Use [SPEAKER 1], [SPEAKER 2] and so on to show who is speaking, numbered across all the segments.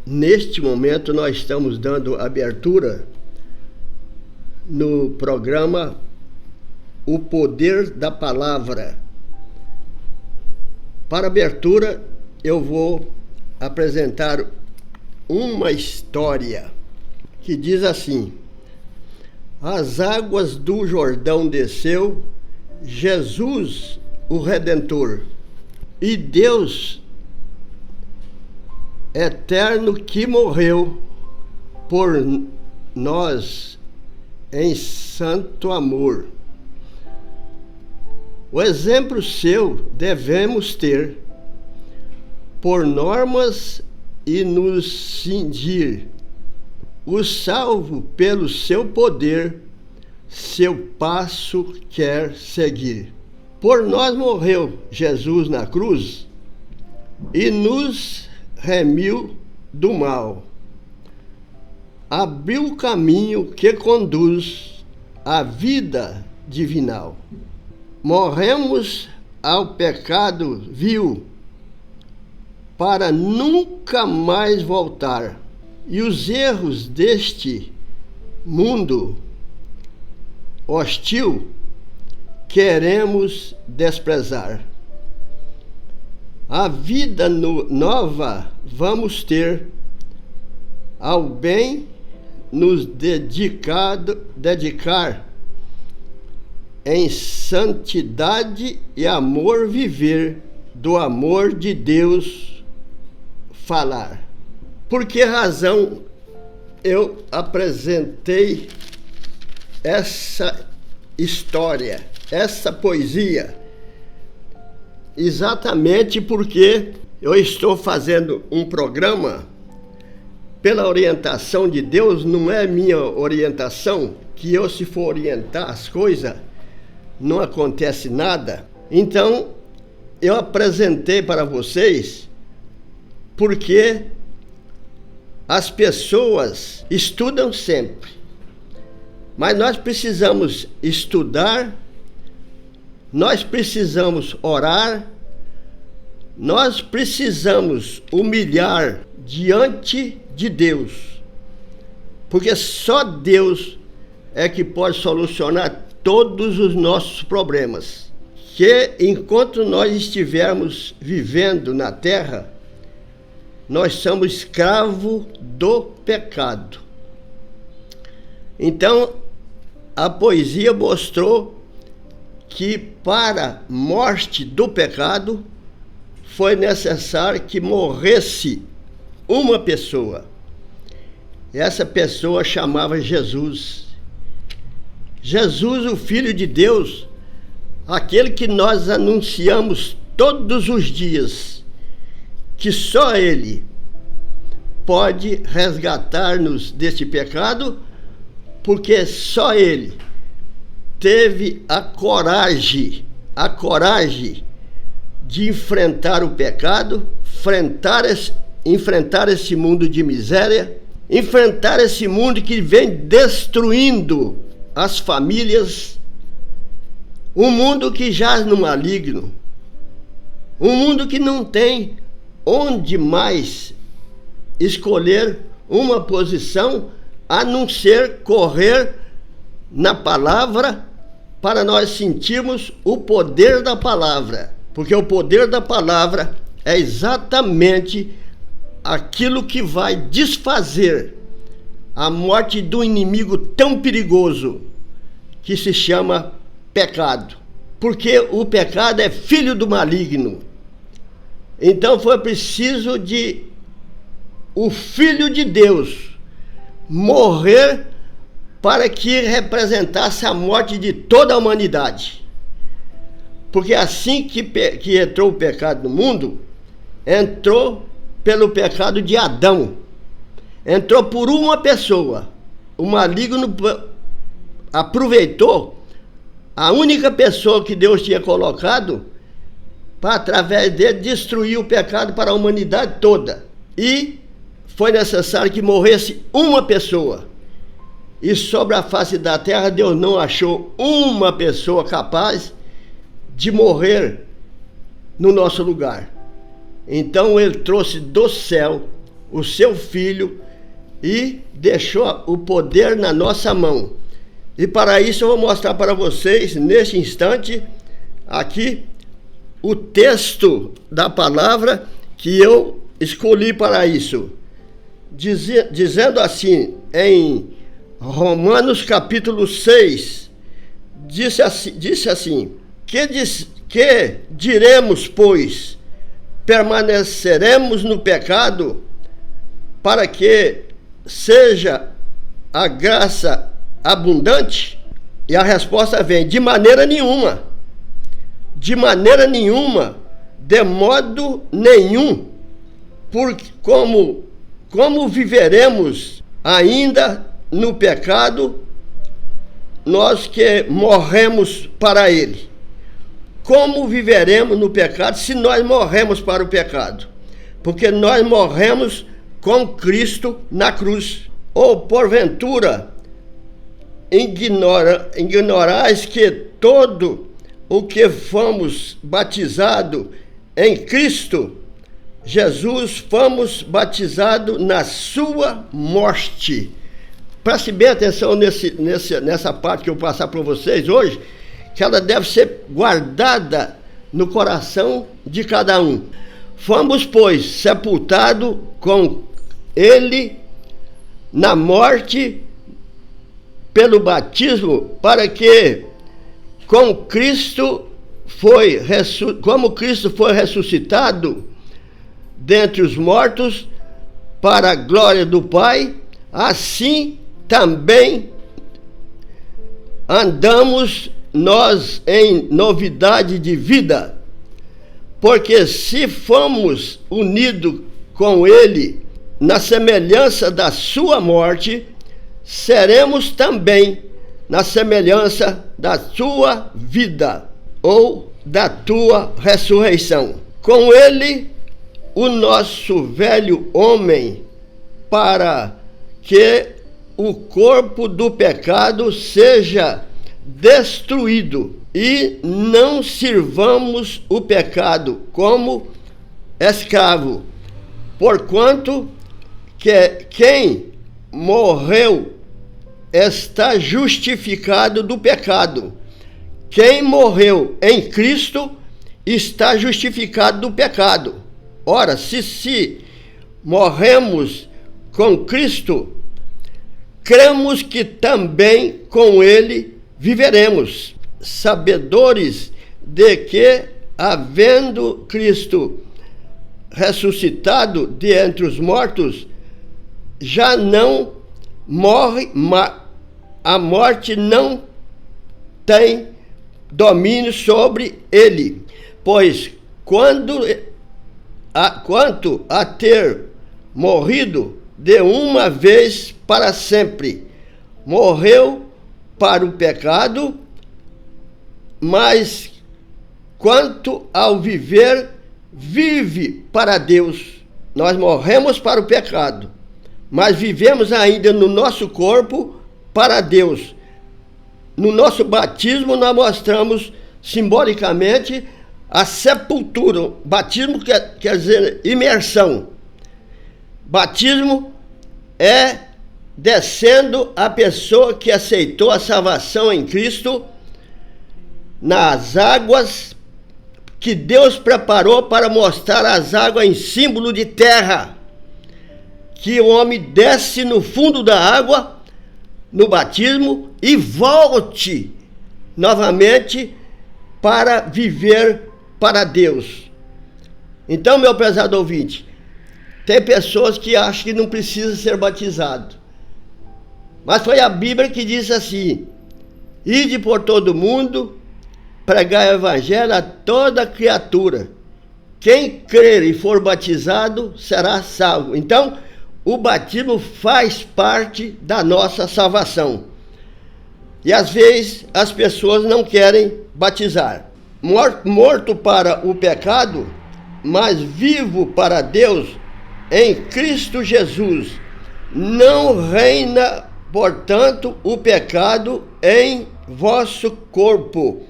[SPEAKER 1] Neste momento nós estamos dando abertura no programa O Poder da Palavra. Para abertura eu vou apresentar uma história que diz assim: as águas do Jordão desceu Jesus, o Redentor, e Deus eterno que morreu por nós em santo amor. O exemplo seu devemos ter por normas e nos cingir. O salvo pelo seu poder, seu passo quer seguir. Por nós morreu Jesus na cruz e nos remiu do mal. Abriu o caminho que conduz à vida divinal. Morremos ao pecado vil para nunca mais voltar. E os erros deste mundo hostil queremos desprezar. A vida nova vamos ter, ao bem nos dedicar em santidade e amor viver, do amor de Deus falar. Por que razão eu apresentei essa história, essa poesia? Exatamente porque eu estou fazendo um programa pela orientação de Deus. Não é minha orientação, que eu, se for orientar as coisas, não acontece nada. Então, eu apresentei para vocês porque as pessoas estudam sempre, mas nós precisamos estudar, nós precisamos orar, nós precisamos humilhar diante de Deus, porque só Deus é que pode solucionar todos os nossos problemas. Que enquanto nós estivermos vivendo na terra, nós somos escravos do pecado. Então, a poesia mostrou que para a morte do pecado foi necessário que morresse uma pessoa. Essa pessoa chamava Jesus. Jesus, o Filho de Deus, aquele que nós anunciamos todos os dias, que só Ele pode resgatar-nos deste pecado, porque só Ele teve a coragem de enfrentar o pecado, enfrentar esse mundo de miséria, enfrentar esse mundo que vem destruindo as famílias, um mundo que jaz no maligno, um mundo que não tem onde mais escolher uma posição a não ser correr na palavra, para nós sentirmos o poder da palavra, porque o poder da palavra é exatamente aquilo que vai desfazer a morte do inimigo tão perigoso que se chama pecado, porque o pecado é filho do maligno. Então foi preciso de o Filho de Deus morrer para que representasse a morte de toda a humanidade. Porque assim que entrou o pecado no mundo, entrou pelo pecado de Adão. Entrou por uma pessoa. O maligno aproveitou a única pessoa que Deus tinha colocado para, através dele, destruir o pecado para a humanidade toda. E foi necessário que morresse uma pessoa. E sobre a face da terra, Deus não achou uma pessoa capaz de morrer no nosso lugar. Então ele trouxe do céu o seu Filho e deixou o poder na nossa mão. E para isso eu vou mostrar para vocês, neste instante, aqui, o texto da palavra que eu escolhi para isso. Dizendo assim, em Romanos capítulo 6, disse assim, que diremos, pois, permaneceremos no pecado para que seja a graça abundante? E a resposta vem, de maneira nenhuma, de modo nenhum, porque como viveremos ainda no pecado, nós que morremos para ele? Como viveremos no pecado se nós morremos para o pecado? Porque nós morremos com Cristo na cruz. Ou porventura ignorais que todo o que fomos batizado em Cristo Jesus, fomos batizados na sua morte. Preste bem atenção nessa parte que eu vou passar para vocês hoje, que ela deve ser guardada no coração de cada um. Fomos, pois, sepultados com ele na morte pelo batismo, para que como Cristo foi ressuscitado dentre os mortos para a glória do Pai, assim também andamos nós em novidade de vida. Porque se fomos unidos com ele na semelhança da sua morte, seremos também na semelhança da sua vida, ou da tua ressurreição. Com ele, o nosso velho homem, para que o corpo do pecado seja destruído e não sirvamos o pecado como escravo, porquanto que quem morreu está justificado do pecado. Quem morreu em Cristo está justificado do pecado. Ora, se morremos com Cristo, cremos que também com ele viveremos, sabedores de que, havendo Cristo ressuscitado de entre os mortos, já não morre, a morte não tem domínio sobre ele, pois quanto a ter morrido de uma vez para sempre, morreu para o pecado, mas quanto ao viver, vive para Deus. Nós morremos para o pecado, mas vivemos ainda no nosso corpo para Deus. No nosso batismo nós mostramos simbolicamente a sepultura. Batismo quer dizer imersão. Batismo é descendo a pessoa que aceitou a salvação em Cristo nas águas que Deus preparou para mostrar as águas em símbolo de terra. Que o homem desce no fundo da água no batismo e volte novamente para viver para Deus. Então, meu prezado ouvinte, tem pessoas que acham que não precisa ser batizado. Mas foi a Bíblia que diz assim: ide por todo mundo, pregai o evangelho a toda criatura. Quem crer e for batizado será salvo. Então, o batismo faz parte da nossa salvação. E às vezes as pessoas não querem batizar. Morto para o pecado, mas vivo para Deus em Cristo Jesus. Não reina, portanto, o pecado em vosso corpo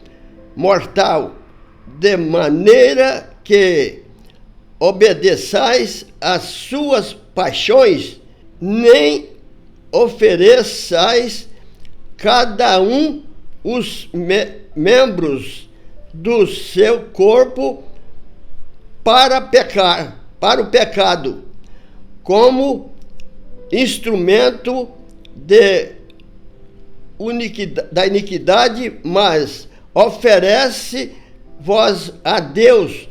[SPEAKER 1] mortal, de maneira que obedeçais às suas paixões, nem ofereçais cada um os membros do seu corpo para pecar, para o pecado, como instrumento da iniquidade, mas oferece-vos a Deus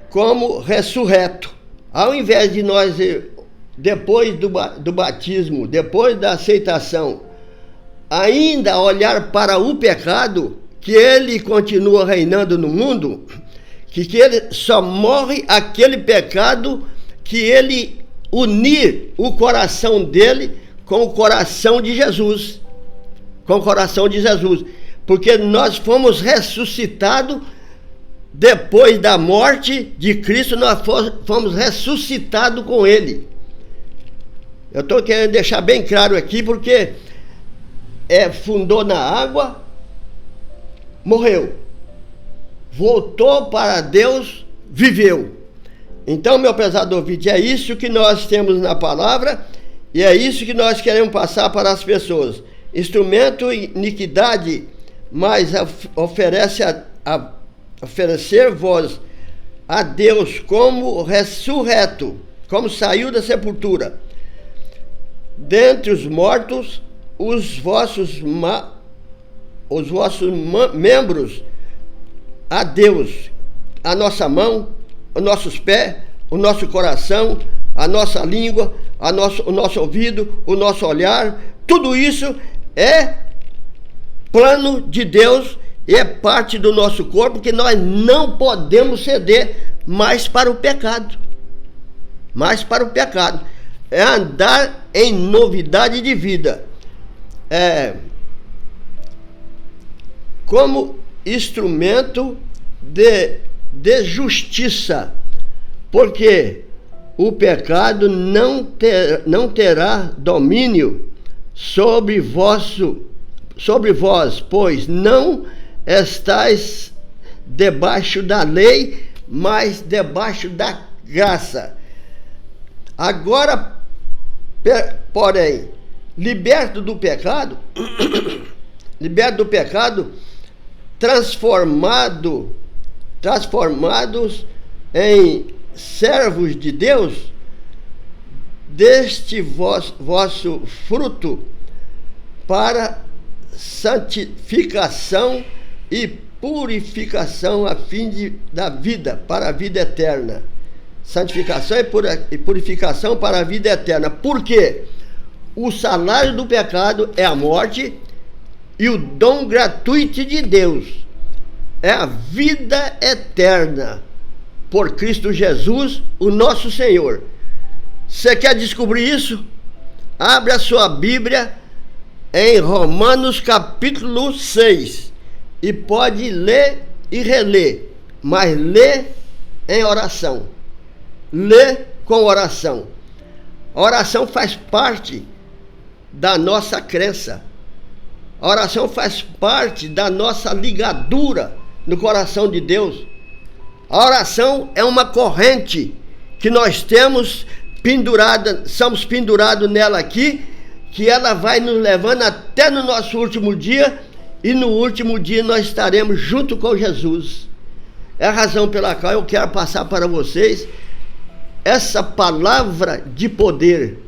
[SPEAKER 1] como ressurreto. Ao invés de nós, depois do batismo, depois da aceitação, ainda olhar para o pecado, que ele continua reinando no mundo, que ele só morre aquele pecado que ele unir o coração dele com o coração de Jesus. Com o coração de Jesus. Porque nós fomos ressuscitados depois da morte de Cristo, nós fomos ressuscitados com ele. Eu estou querendo deixar bem claro aqui, porque fundou na água, morreu. Voltou para Deus, viveu. Então, meu prezado ouvinte, é isso que nós temos na palavra e é isso que nós queremos passar para as pessoas. Instrumento iniquidade, mas oferecer-vos a Deus como ressurreto, como saiu da sepultura, dentre os mortos, os vossos membros a Deus, a nossa mão, os nossos pés, o nosso coração, a nossa língua, o nosso ouvido, o nosso olhar, tudo isso é plano de Deus e é parte do nosso corpo, que nós não podemos ceder mais para o pecado. Mais para o pecado. É andar em novidade de vida. Como instrumento de justiça, porque o pecado não terá domínio sobre vós, pois não estáis debaixo da lei, mas debaixo da graça. Agora, porém, liberto do pecado, transformados em servos de Deus, deste vosso fruto para santificação e purificação a fim da vida, para a vida eterna. Santificação e purificação para a vida eterna. Por quê? O salário do pecado é a morte e o dom gratuito de Deus é a vida eterna por Cristo Jesus, o nosso Senhor. Você quer descobrir isso? Abre a sua Bíblia em Romanos capítulo 6 e pode ler e reler, mas lê em oração. Lê com oração. A oração faz parte da nossa crença. A oração faz parte da nossa ligadura no coração de Deus. A oração é uma corrente que nós temos pendurada, somos pendurados nela aqui, que ela vai nos levando até no nosso último dia, e no último dia nós estaremos junto com Jesus. É a razão pela qual eu quero passar para vocês essa palavra de poder,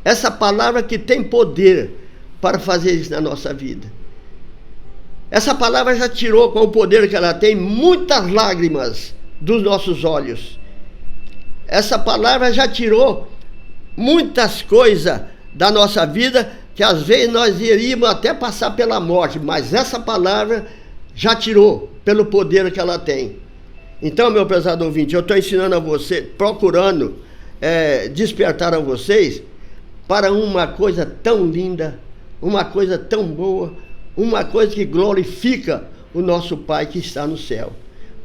[SPEAKER 1] essa palavra que tem poder para fazer isso na nossa vida. Essa palavra já tirou, com o poder que ela tem, muitas lágrimas dos nossos olhos. Essa palavra já tirou muitas coisas da nossa vida, que às vezes nós iríamos até passar pela morte, mas essa palavra já tirou, pelo poder que ela tem. Então, meu prezado ouvinte, eu estou ensinando a você, procurando despertar a vocês para uma coisa tão linda, uma coisa tão boa, uma coisa que glorifica o nosso Pai que está no céu.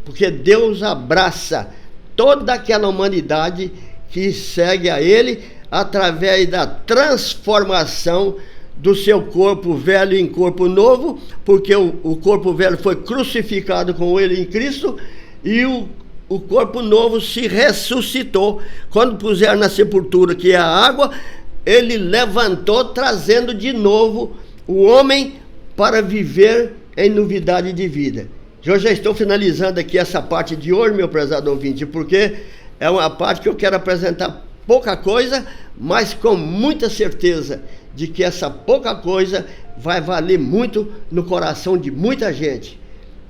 [SPEAKER 1] Porque Deus abraça toda aquela humanidade que segue a Ele através da transformação do seu corpo velho em corpo novo, porque o corpo velho foi crucificado com Ele em Cristo, e o o corpo novo se ressuscitou. Quando puseram na sepultura, que é a água, ele levantou, trazendo de novo o homem para viver em novidade de vida. Eu já estou finalizando aqui essa parte de hoje, meu prezado ouvinte, porque é uma parte que eu quero apresentar pouca coisa, mas com muita certeza de que essa pouca coisa vai valer muito no coração de muita gente.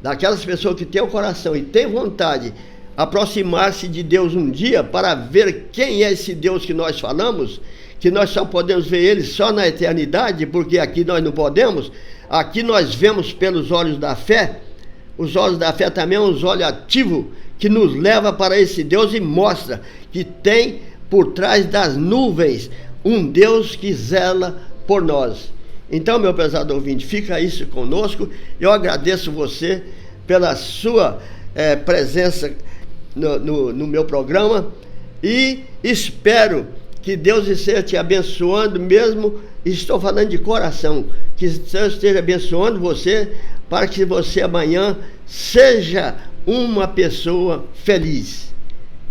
[SPEAKER 1] Daquelas pessoas que têm o coração e têm vontade de aproximar-se de Deus um dia para ver quem é esse Deus que nós falamos, que nós só podemos ver ele só na eternidade, porque aqui nós não podemos. Aqui nós vemos pelos olhos da fé. Os olhos da fé também é um olho ativo que nos leva para esse Deus e mostra que tem por trás das nuvens um Deus que zela por nós. Então, meu prezado ouvinte, fica isso conosco. Eu agradeço você pela sua presença no meu programa e espero que Deus esteja te abençoando mesmo. Estou falando de coração, que Deus esteja abençoando você para que você amanhã seja uma pessoa feliz.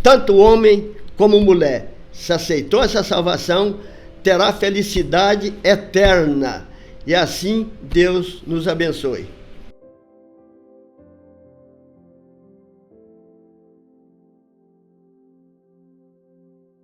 [SPEAKER 1] Tanto homem como mulher, se aceitou essa salvação, terá felicidade eterna. E assim Deus nos abençoe.